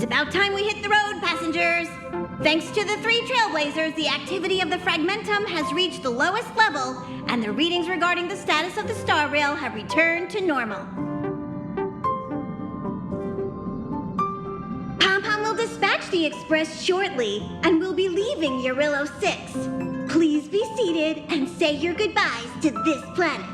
about time we hit the road, passengers. Thanks to the 3 trailblazers, the activity of the fragmentum has reached the lowest level, and the readings regarding the status of the star rail have returned to normal. Pom-Pom will dispatch the express shortly, and will be leaving Urillo 6. Please be seated and say your goodbyes to this planet.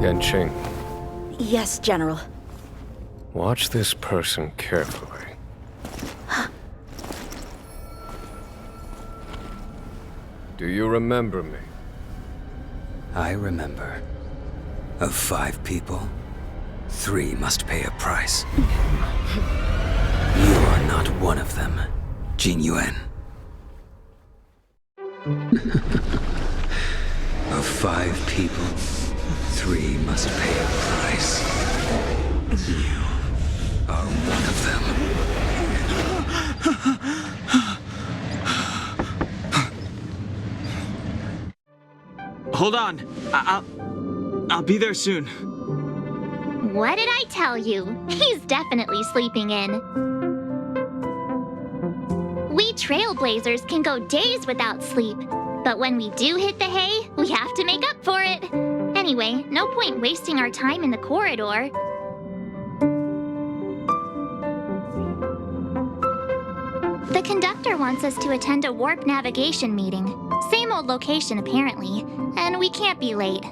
Yanqing, Yes, General. watch this person carefully. Do you remember me? I remember. Of 5 people, 3 must pay a price. You are not one of them, Jin Yuan. Of 5 people, 3 must pay a price. You are one of them. Hold on. I'll be there soon. What did I tell you? He's definitely sleeping in. We trailblazers can go days without sleep, but when we do hit the hay, we have to make up for it. Anyway, no point wasting our time in the corridor. The conductor wants us to attend a warp navigation meeting. Same old location, apparently, and we can't be late.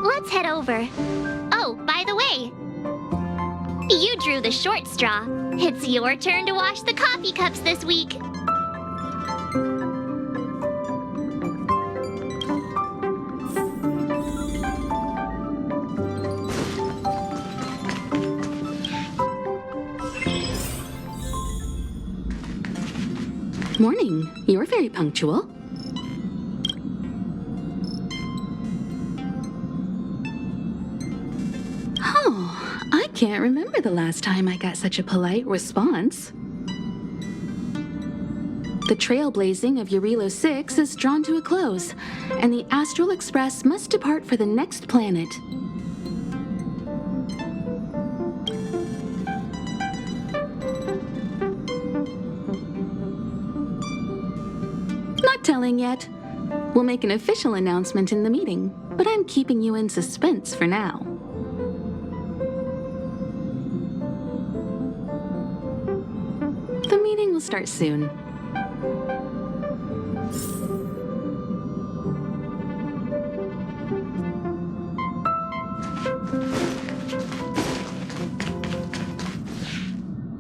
Let's head over. Oh, by the way, you drew the short straw. It's your turn to wash the coffee cups this week. Morning. You're very punctual. Oh, I can't remember the last time I got such a polite response. The trailblazing of Urillo 6 is drawn to a close, and the Astral Express must depart for the next planet. Not telling yet. We'll make an official announcement in the meeting, but I'm keeping you in suspense for now. The meeting will start soon.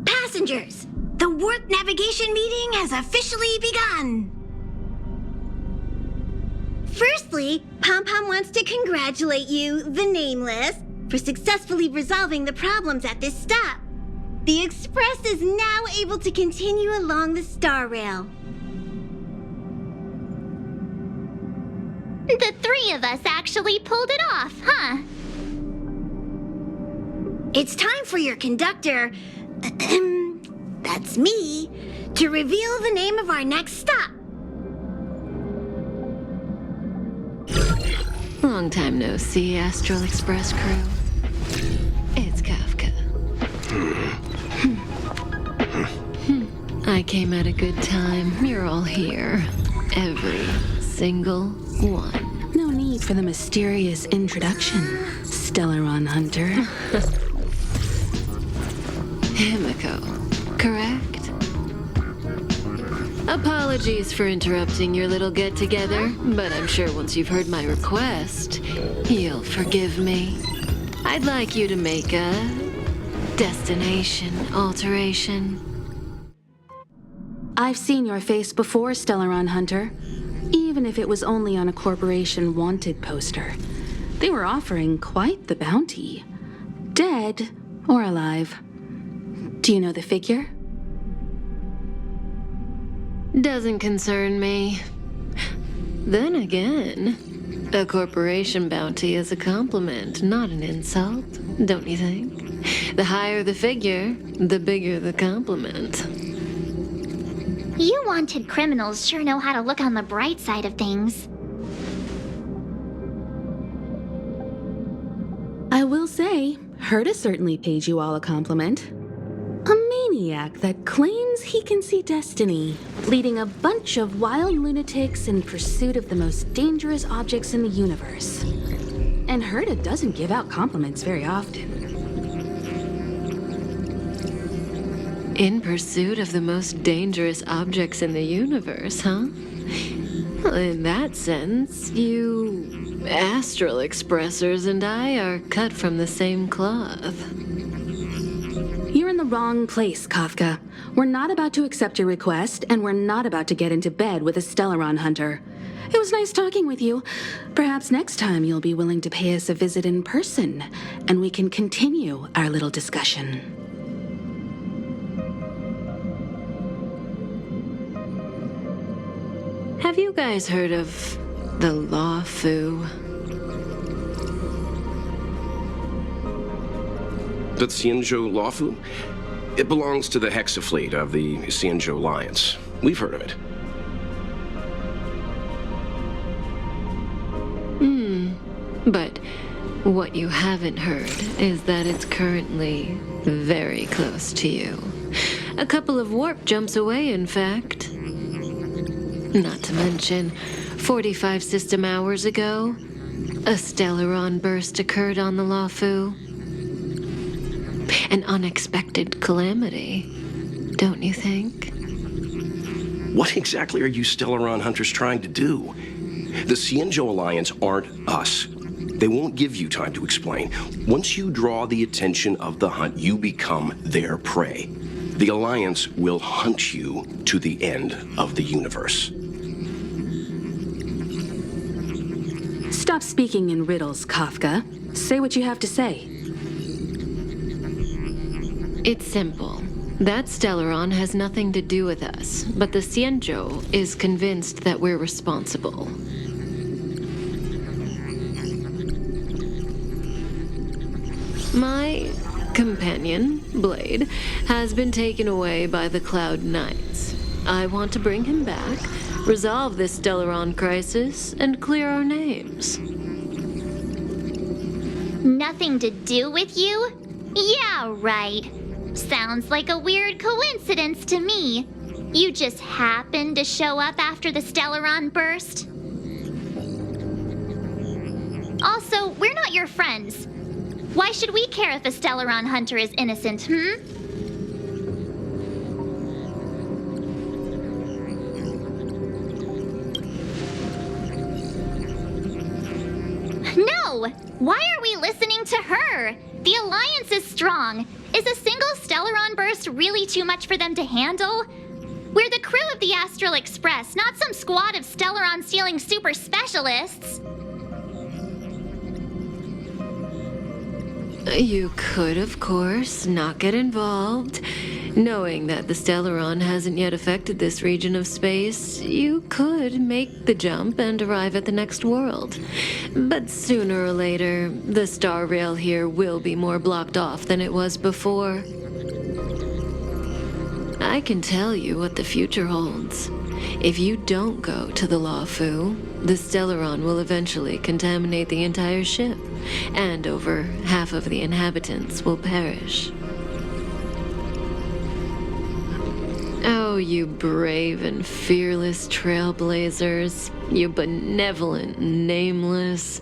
Passengers, the warp navigation meeting has officially begun. Firstly, Pom-Pom wants to congratulate you, the Nameless, for successfully resolving the problems at this stop. The Express is now able to continue along the star rail. The 3 of us actually pulled it off, huh? It's time for your conductor, that's me, to reveal the name of our next stop. Long time no see, Astral Express crew. It's Kafka. I came at a good time. You're all here. Every single one. No need for the mysterious introduction, Stellaron Hunter. Himiko, correct? Apologies for interrupting your little get-together, but I'm sure once you've heard my request, you'll forgive me. I'd like you to make a destination alteration. I've seen your face before, Stellaron Hunter. Even if it was only on a corporation wanted poster. They were offering quite the bounty. Dead or alive. Do you know the figure? Doesn't concern me. Then again, a corporation bounty is a compliment, not an insult, don't you think? The higher the figure, the bigger the compliment. You wanted criminals sure know how to look on the bright side of things. I will say, Herta certainly paid you all a compliment. A maniac that claims he can see destiny, leading a bunch of wild lunatics in pursuit of the most dangerous objects in the universe. And Herta doesn't give out compliments very often. In pursuit of the most dangerous objects in the universe, huh? Well, in that sense, you astral expressors and I are cut from the same cloth. You're in the wrong place, Kafka. We're not about to accept your request, and we're not about to get into bed with a Stellaron hunter. It was nice talking with you. Perhaps next time you'll be willing to pay us a visit in person, and we can continue our little discussion. Have you guys heard of the Law Fu? The Xianzhou Lawfu? It belongs to the Hexafleet of the Xianzhou Alliance. We've heard of it. But what you haven't heard is that it's currently very close to you. A couple of warp jumps away, in fact. Not to mention, 45 system hours ago, a Stellaron burst occurred on the Lawfu. An unexpected calamity, don't you think? What exactly are you Stellaron hunters trying to do? The Xianzhou Alliance aren't us. They won't give you time to explain. Once you draw the attention of the hunt, you become their prey. The Alliance will hunt you to the end of the universe. Stop speaking in riddles, Kafka. Say what you have to say. It's simple. That Stellaron has nothing to do with us, but the Xianzhou is convinced that we're responsible. My companion, Blade, has been taken away by the Cloud Knights. I want to bring him back, resolve this Stellaron crisis, and clear our names. Nothing to do with you? Yeah, right. Sounds like a weird coincidence to me. You just happened to show up after the Stellaron burst? Also, we're not your friends. Why should we care if a Stellaron hunter is innocent, No! Why are we listening to her? The Alliance is strong. Is a single Stellaron burst really too much for them to handle? We're the crew of the Astral Express, not some squad of Stellaron-stealing super specialists. You could, of course, not get involved. Knowing that the Stellaron hasn't yet affected this region of space, you could make the jump and arrive at the next world. But sooner or later, the star rail here will be more blocked off than it was before. I can tell you what the future holds. If you don't go to the Lawfu, the Stellaron will eventually contaminate the entire ship, and over half of the inhabitants will perish. Oh, you brave and fearless trailblazers, you benevolent nameless.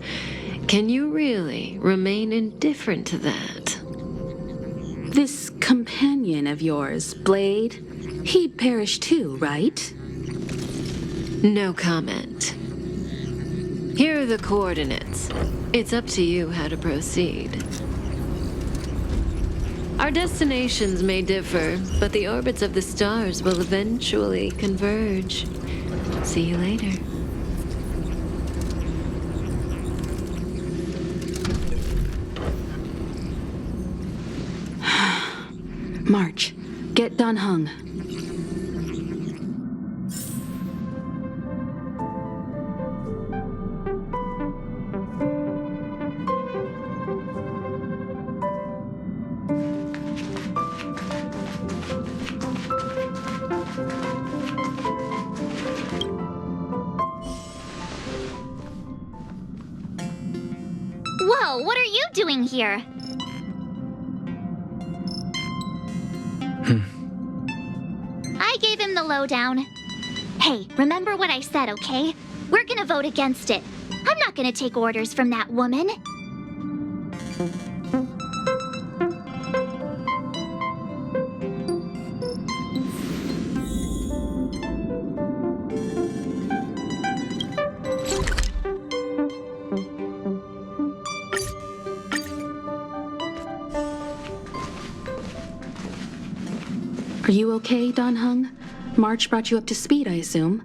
Can you really remain indifferent to that? This companion of yours, Blade, he perished too, right? No comment. Here are the coordinates. It's up to you how to proceed. Our destinations may differ, but the orbits of the stars will eventually converge. See you later. March, get Don Hung. Whoa, what are you doing here? I gave him the lowdown. Hey, remember what I said, okay? We're gonna vote against it. I'm not gonna take orders from that woman. Are you okay, Don Hung? March brought you up to speed, I assume.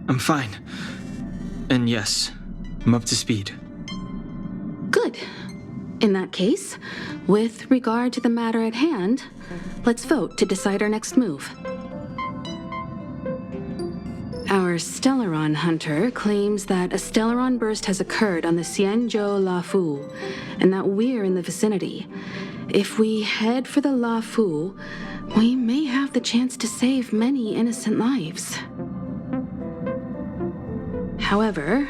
I'm fine. And yes, I'm up to speed. Good. In that case, with regard to the matter at hand, let's vote to decide our next move. Our Stellaron hunter claims that a Stellaron burst has occurred on the Xianzhou La Fu, and that we're in the vicinity. If we head for the La Fu, we may have the chance to save many innocent lives. However,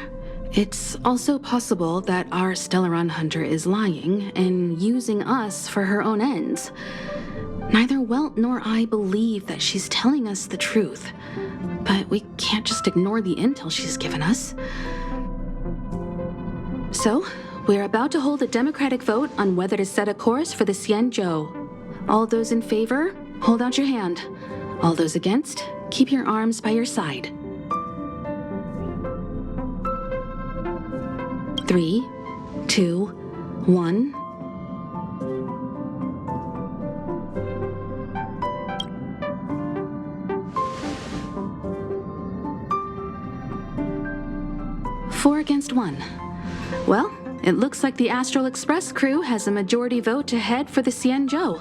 it's also possible that our Stellaron hunter is lying and using us for her own ends. Neither Welt nor I believe that she's telling us the truth, but we can't just ignore the intel she's given us. So, we're about to hold a democratic vote on whether to set a course for the Xianzhou. All those in favor, hold out your hand. All those against, keep your arms by your side. 3, 2, 1. Four against 1. Well, it looks like the Astral Express crew has a majority vote to head for the Xianzhou.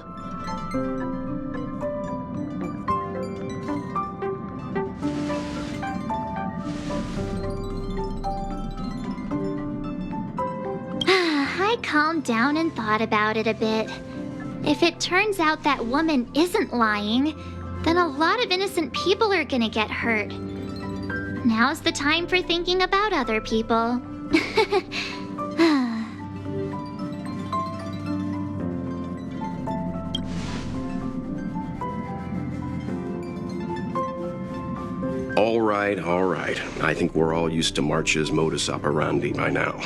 I calmed down and thought about it a bit. If it turns out that woman isn't lying, then a lot of innocent people are gonna get hurt. Now's the time for thinking about other people. All right. I think we're all used to March's modus operandi by now.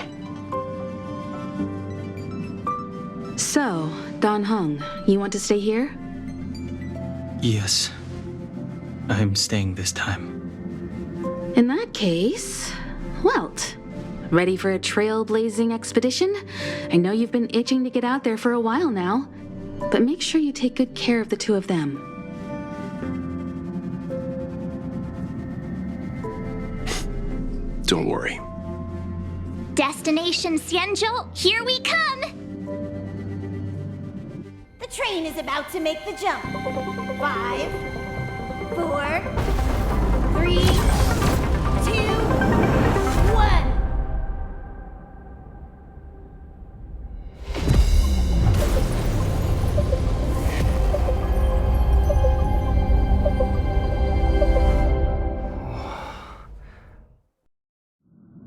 So, Don Hung, you want to stay here? Yes. I'm staying this time. In that case, Welt, ready for a trailblazing expedition? I know you've been itching to get out there for a while now, but make sure you take good care of the two of them. Don't worry. Destination Xianzhou, here we come! The train is about to make the jump. 5, 4, 3, 2, 1.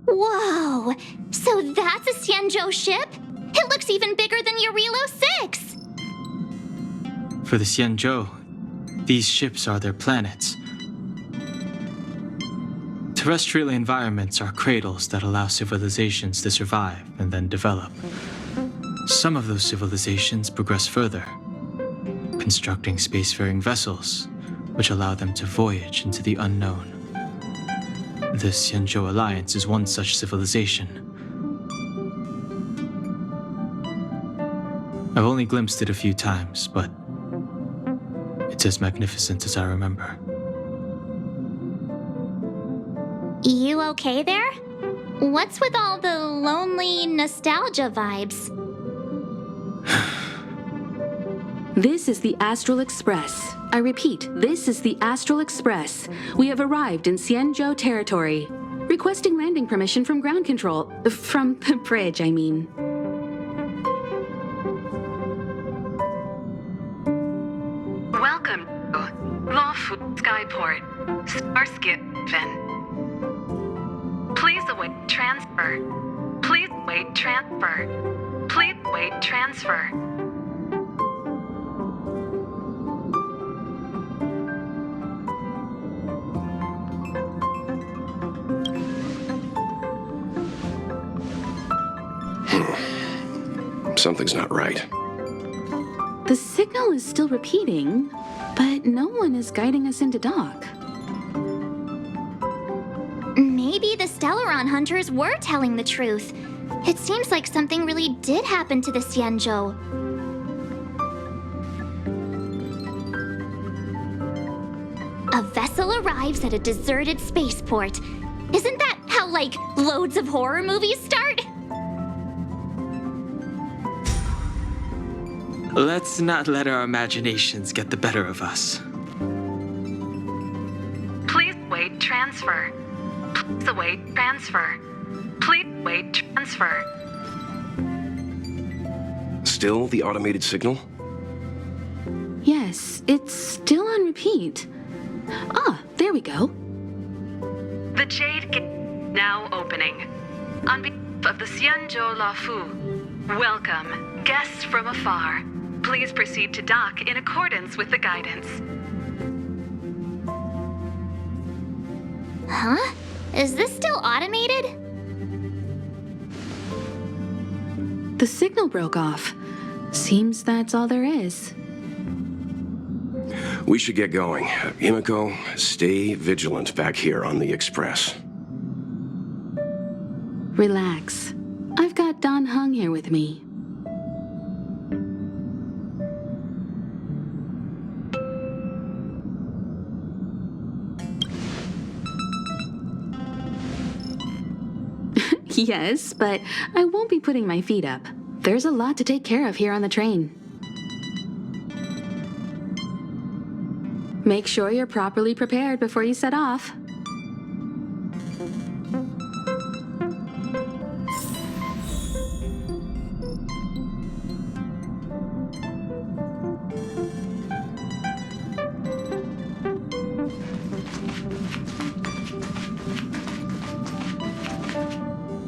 Whoa! So that's a Xianzhou ship? It looks even bigger than Eurilo 6! For the Xianzhou, these ships are their planets. Terrestrial environments are cradles that allow civilizations to survive and then develop. Some of those civilizations progress further, constructing spacefaring vessels, which allow them to voyage into the unknown. The Xianzhou Alliance is one such civilization. I've only glimpsed it a few times, but it's as magnificent as I remember. You okay there? What's with all the lonely nostalgia vibes? This is the Astral Express. I repeat, this is the Astral Express. We have arrived in Xianzhou territory. Requesting landing permission from ground control. From the bridge, I mean. Welcome to Lawful Skyport, Starskin. Please await transfer. Please wait transfer. Please wait transfer. Something's not right. The signal is still repeating, but no one is guiding us into dock. Maybe the Stellaron hunters were telling the truth. It seems like something really did happen to the Xianzhou. A vessel arrives at a deserted spaceport. Isn't that how, like, loads of horror movies start? Let's not let our imaginations get the better of us. Please wait transfer. Please await transfer. Please wait transfer. Still the automated signal? Yes, it's still on repeat. Ah, there we go. The Jade Gate now opening. On behalf of the Xianzhou Lafu, welcome, guests from afar. Please proceed to dock in accordance with the guidance. Huh? Is this still automated? The signal broke off. Seems that's all there is. We should get going. Himiko, stay vigilant back here on the Express. Relax. I've got Don Hung here with me. Yes, but I won't be putting my feet up. There's a lot to take care of here on the train. Make sure you're properly prepared before you set off.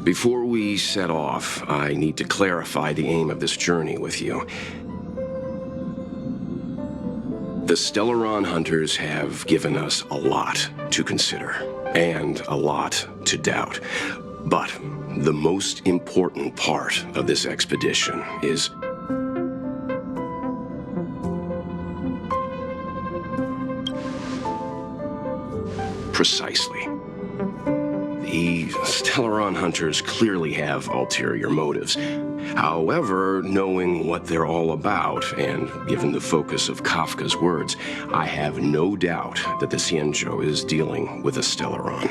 Before we set off, I need to clarify the aim of this journey with you. The Stellaron hunters have given us a lot to consider, and a lot to doubt. But the most important part of this expedition is precisely. The Stellaron hunters clearly have ulterior motives. However, knowing what they're all about, and given the focus of Kafka's words, I have no doubt that the Xianzhou is dealing with a Stellaron.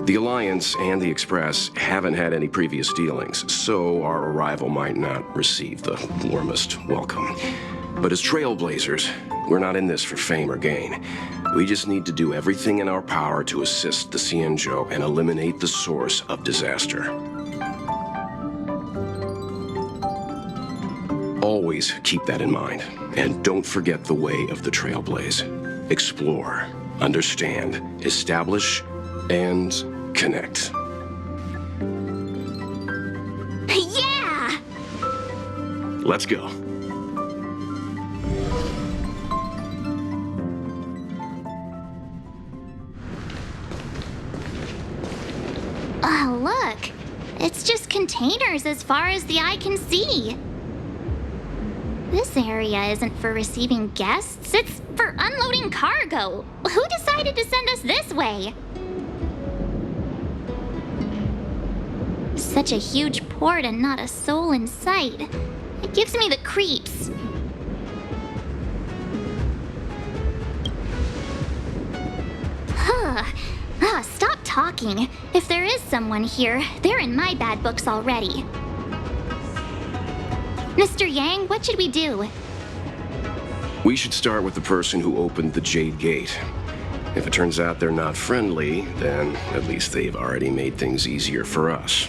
The Alliance and the Express haven't had any previous dealings, so our arrival might not receive the warmest welcome. But as trailblazers, we're not in this for fame or gain. We just need to do everything in our power to assist the Xianzhou and eliminate the source of disaster. Always keep that in mind, and don't forget the way of the Trailblaze. Explore, understand, establish, and connect. Yeah! Let's go. Oh, look. It's just containers as far as the eye can see. This area isn't for receiving guests, it's for unloading cargo. Who decided to send us this way? Such a huge port and not a soul in sight. It gives me the creeps. Stop talking. If there is someone here, they're in my bad books already. Mr. Yang, what should we do? We should start with the person who opened the Jade Gate. If it turns out they're not friendly, then at least they've already made things easier for us.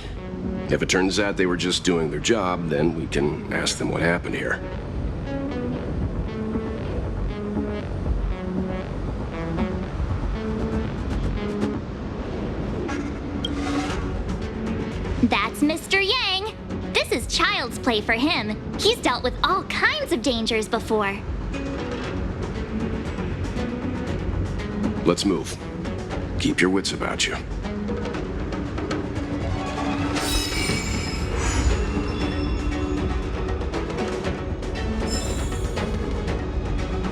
If it turns out they were just doing their job, then we can ask them what happened here. That's Mr. Yang. This is child's play for him. He's dealt with all kinds of dangers before. Let's move. Keep your wits about you.